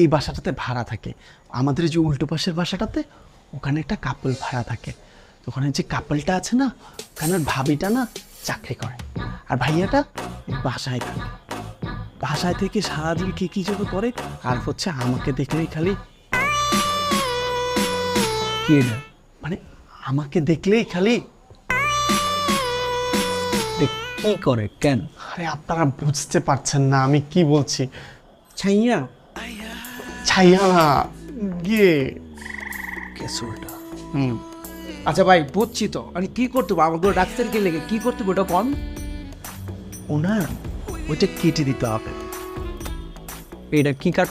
এই বাসাটাতে ভাড়া থাকে। আমাদের যে উল্টো পাশের বাসাটাতে ওখানে একটা কাপল ভাড়া থাকে। ওখানে যে কাপলটা আছে না, ওখানে ভাবিটা না চাকরি করে, আর ভাইয়াটা বাসায় থাকে। বাসায় থেকে সারাদিন কি যেন করে, আর হচ্ছে আমাকে দেখলেই খালি কি এটা? মানে আমাকে দেখলেই খালি কি করে কেন? আরে আপনারা বুঝতে পারছেন না আমি কি বলছি। ছাইয়া ছাইয়া না, গিয়ে কেসুলটা। আচ্ছা ভাই বুঝছি তো, আমি কি করতে হবে? আমাকে ডাক্তারকে লেগে কি করতে হবে ওটা কম? ওনার ওইটা কেটে দিতে হবে। এটা কি কাট?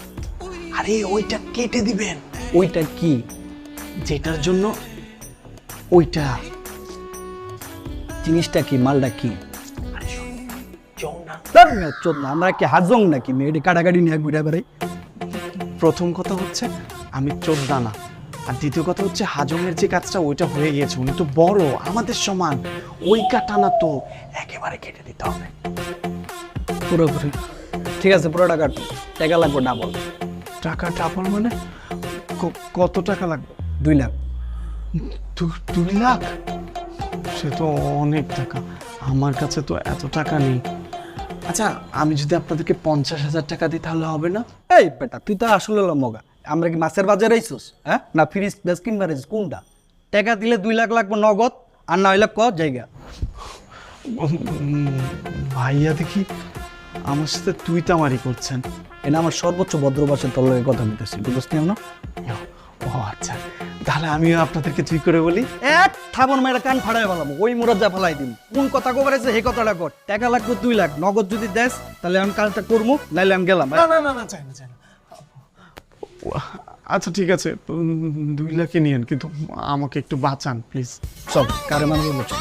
আরে ওইটা কেটে দিবেন, ওইটা কি? যেটার জন্য ওইটা জিনিসটা কি? মালটা কি? আমরা কি হাজং নাকি মেয়েটি কাটাকাটি নিয়ে ঘুরে বেড়াই? প্রথম কথা হচ্ছে আমি চোদ্দা না, আর দ্বিতীয় কথা হচ্ছে হাজমের যে কাজটা ওইটা হয়ে গিয়েছে। উনি তো বড় আমাদের সমান, ওই কাটানা তো একেবারে কেটে দিতে হবে পুরোপুরি। ঠিক আছে, পুরো টাকা টাকা লাগবে ডাবল। টাকা ডাবল মানে কত টাকা লাগবে? 2 লাখ। 2 লাখ? সে তো অনেক টাকা, আমার কাছে তো এত টাকা নেই। আচ্ছা আমি যদি আপনাদেরকে 50,000 টাকা দিই তাহলে হবে না? এই বেটা, তুই তো আসলে মগা। আমরা কি মাছের বাজারে আইসোস? হ্যাঁ, না ফ্রিজ প্লাস কিনবার আইসোস? কোনটা? টাকা দিলে 2 লাখ লাগবে নগদ, আর না হইলে ক জায়গা। ভাইয়া দেখি আমার সাথে তুই তামারি করছেন। এটা আমার সর্বোচ্চ ভদ্রবাসের তলকে কথা বলতেছি, বুঝতে না? ও আচ্ছা, তাহলে আমিও আপনাদেরকে তুই করে বলি। এক থাবন মেয়েরা কান ফাড়াই ফেলাম, ওই মুরজ্জা ফেলাই দিন। কোন কথা কবার আছে সেই কথাটা কর। টাকা লাগবে 2 লাখ নগদ, যদি দেস তাহলে আমি কাজটা করবো, নাইলে আমি গেলাম। না না না না, চাই না চাই না। আচ্ছা ঠিক আছে, 2 লাখই নিয়েন, কিন্তু আমাকে একটু বাঁচান প্লিজ। সব কারে মানুষ বলছো?